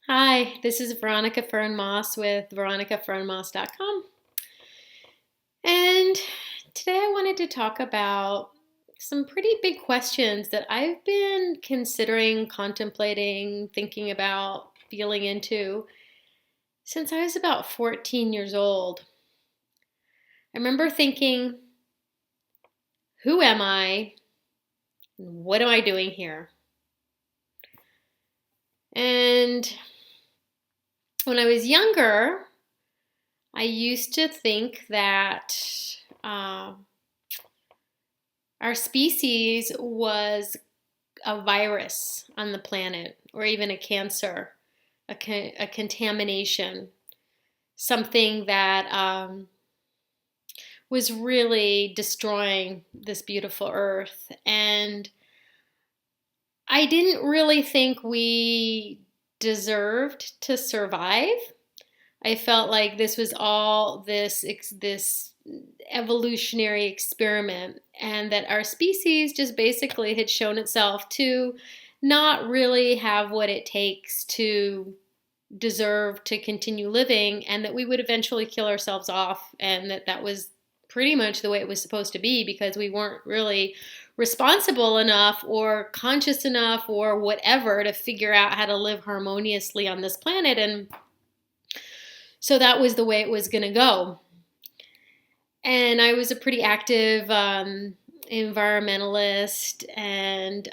Hi, this is Veronica Fernmoss with veronicafernmoss.com. And today I wanted to talk about some pretty big questions that I've been considering, contemplating, thinking about, feeling into since I was about 14 years old. I remember thinking, who am I? What am I doing here? And when I was younger, I used to think that uh, our species was a virus on the planet, or even a cancer, a contamination, something that was really destroying this beautiful earth. And I didn't really think we deserved to survive. I felt like this was all this evolutionary experiment, and that our species just basically had shown itself to not really have what it takes to deserve to continue living, and that we would eventually kill ourselves off, and that was pretty much the way it was supposed to be, because we weren't really responsible enough or conscious enough or whatever to figure out how to live harmoniously on this planet. And so that was the way it was going to go. And I was a pretty active environmentalist, and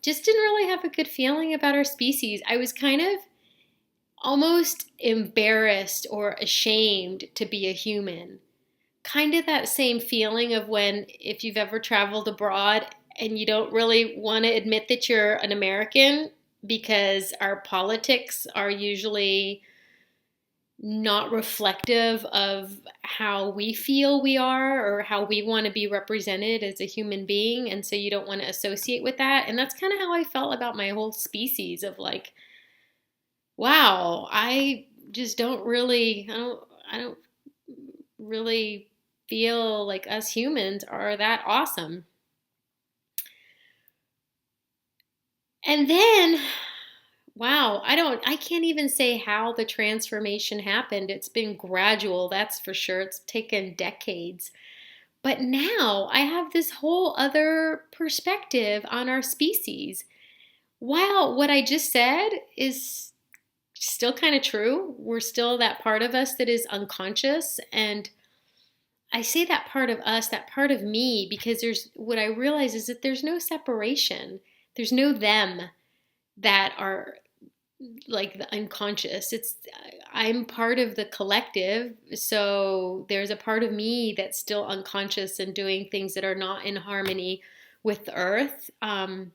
just didn't really have a good feeling about our species. I was kind of almost embarrassed or ashamed to be a human. Kind of that same feeling of when, if you've ever traveled abroad and you don't really want to admit that you're an American, because our politics are usually not reflective of how we feel we are or how we want to be represented as a human being, and so you don't want to associate with that. And that's kind of how I felt about my whole species, of like, wow, I just don't really feel like us humans are that awesome. And then, wow, I can't even say how the transformation happened. It's been gradual, that's for sure. It's taken decades. But now I have this whole other perspective on our species. While what I just said is still kind of true, we're still that part of us that is unconscious. And I say that part of us, that part of me, because there's what I realize is that there's no separation. There's no them that are like the unconscious. It's I'm part of the collective, so there's a part of me that's still unconscious and doing things that are not in harmony with the earth. And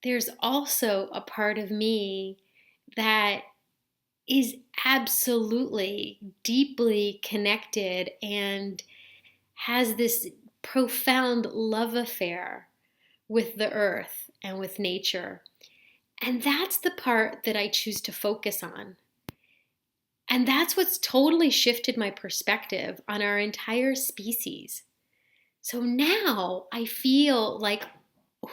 there's also a part of me that is absolutely deeply connected and has this profound love affair with the earth and with nature. And that's the part that I choose to focus on. And that's what's totally shifted my perspective on our entire species. So now I feel like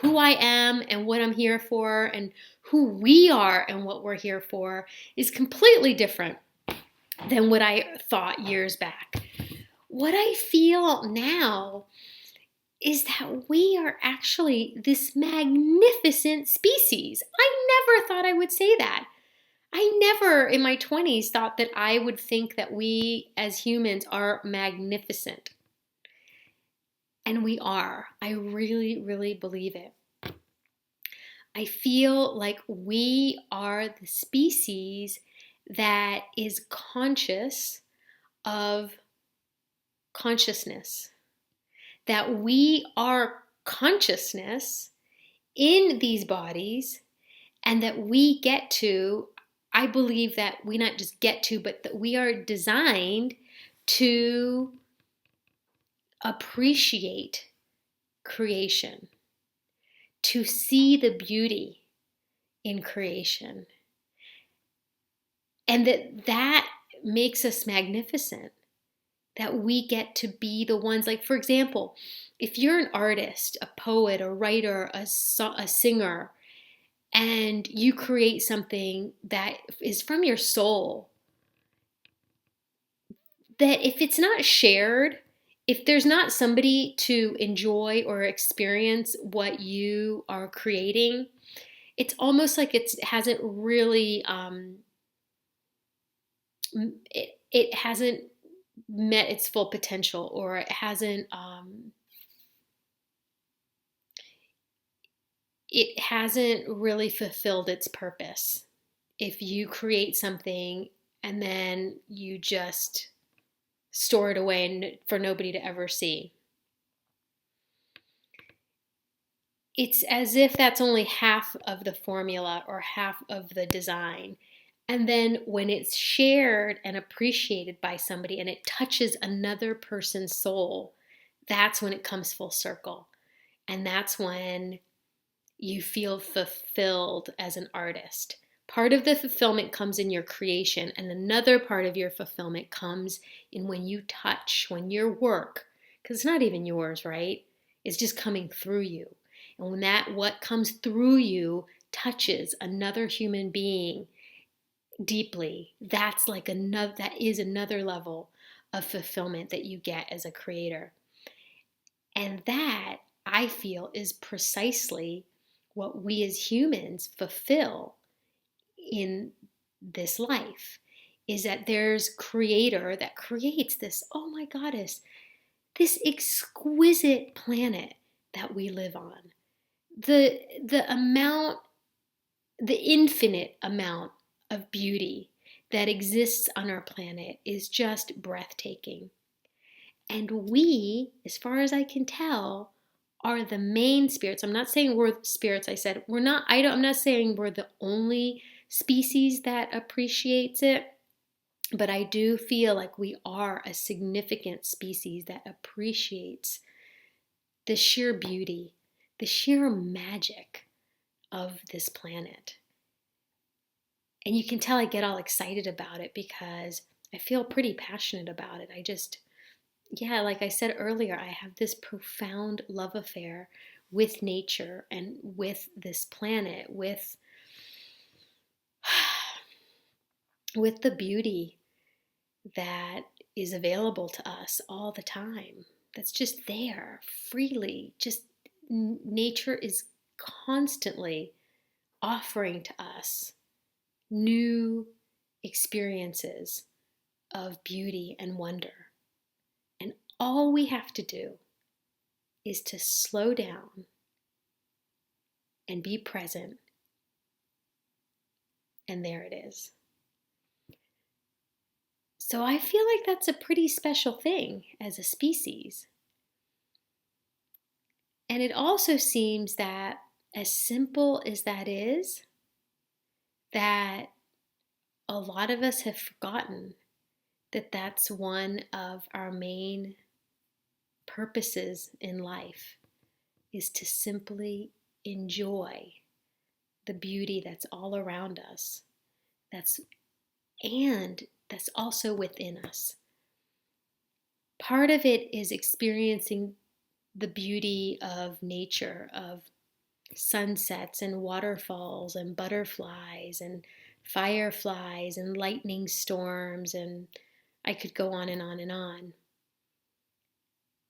who I am and what I'm here for, and who we are and what we're here for, is completely different than what I thought years back. What I feel now is that we are actually this magnificent species. I never thought I would say that. I never in my 20s thought that I would think that we as humans are magnificent. And we are. I really, really believe it. I feel like we are the species that is conscious of consciousness, that we are consciousness in these bodies, and that we get to, I believe that we not just get to, but that we are designed to appreciate creation, to see the beauty in creation, and that makes us magnificent, that we get to be the ones, like, for example, if you're an artist, a poet, a writer, a singer, and you create something that is from your soul, that if it's not shared, if there's not somebody to enjoy or experience what you are creating, it's almost like it hasn't really, it hasn't met its full potential, or it hasn't really fulfilled its purpose. If you create something and then you just store it away for nobody to ever see, it's as if that's only half of the formula or half of the design. And then when it's shared and appreciated by somebody and it touches another person's soul, that's when it comes full circle. And that's when you feel fulfilled as an artist. Part of the fulfillment comes in your creation, and another part of your fulfillment comes in when you touch, when your work, because it's not even yours, right? It's just coming through you. And when what comes through you touches another human being deeply, that is another level of fulfillment that you get as a creator. And that, I feel, is precisely what we as humans fulfill in this life, is that there's creator that creates this, oh my goddess, this exquisite planet that we live on. The amount, the infinite amount of beauty that exists on our planet is just breathtaking. And we, as far as I can tell, are the main spirits. I'm not saying we're spirits. I said we're not. I'm not saying we're the only species that appreciates it, but I do feel like we are a significant species that appreciates the sheer beauty, the sheer magic of this planet. And you can tell I get all excited about it because I feel pretty passionate about it. Yeah, like I said earlier, I have this profound love affair with nature and with this planet, with the beauty that is available to us all the time. That's just there freely. Just nature is constantly offering to us new experiences of beauty and wonder. And all we have to do is to slow down and be present. And there it is. So I feel like that's a pretty special thing as a species. And it also seems that, as simple as that is, that a lot of us have forgotten that that's one of our main purposes in life, is to simply enjoy the beauty that's all around us, that's also within us. Part of it is experiencing the beauty of nature, of sunsets and waterfalls and butterflies and fireflies and lightning storms, and I could go on and on and on.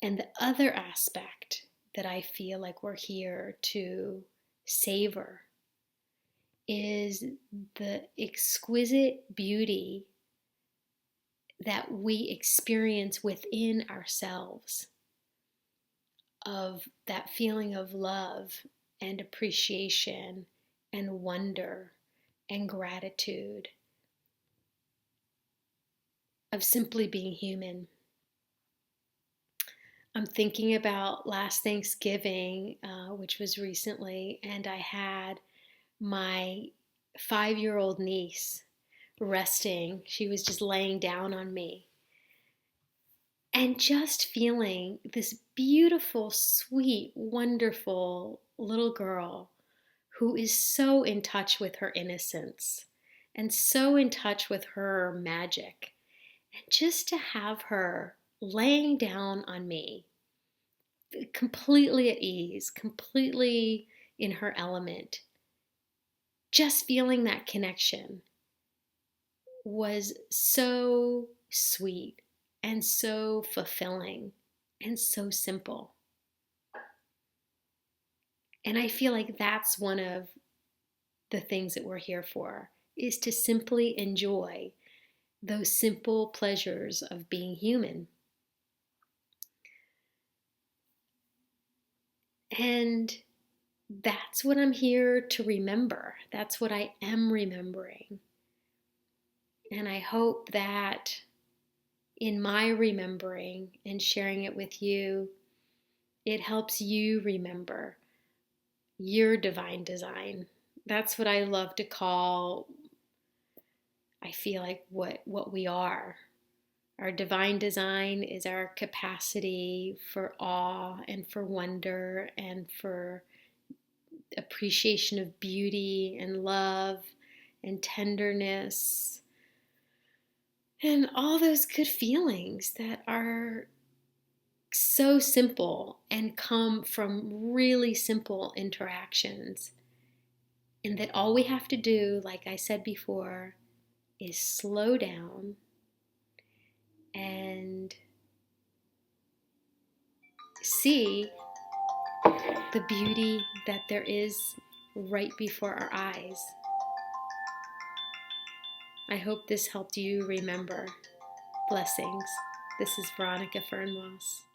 And the other aspect that I feel like we're here to savor is the exquisite beauty that we experience within ourselves, of that feeling of love and appreciation and wonder and gratitude, of simply being human. I'm thinking about last Thanksgiving, which was recently, and I had my 5-year-old niece resting. She was just laying down on me. And just feeling this beautiful, sweet, wonderful little girl who is so in touch with her innocence and so in touch with her magic. And just to have her laying down on me, completely at ease, completely in her element, just feeling that connection was so sweet and so fulfilling and so simple. And I feel like that's one of the things that we're here for, is to simply enjoy those simple pleasures of being human. And that's what I'm here to remember. That's what I am remembering. And I hope that in my remembering and sharing it with you, it helps you remember your divine design. That's what I love to call, I feel like, what we are. Our divine design is our capacity for awe and for wonder and for appreciation of beauty and love and tenderness and all those good feelings that are so simple and come from really simple interactions. And that all we have to do, like I said before, is slow down and see the beauty that there is right before our eyes. I hope this helped you remember. Blessings. This is Veronica Fernmoss.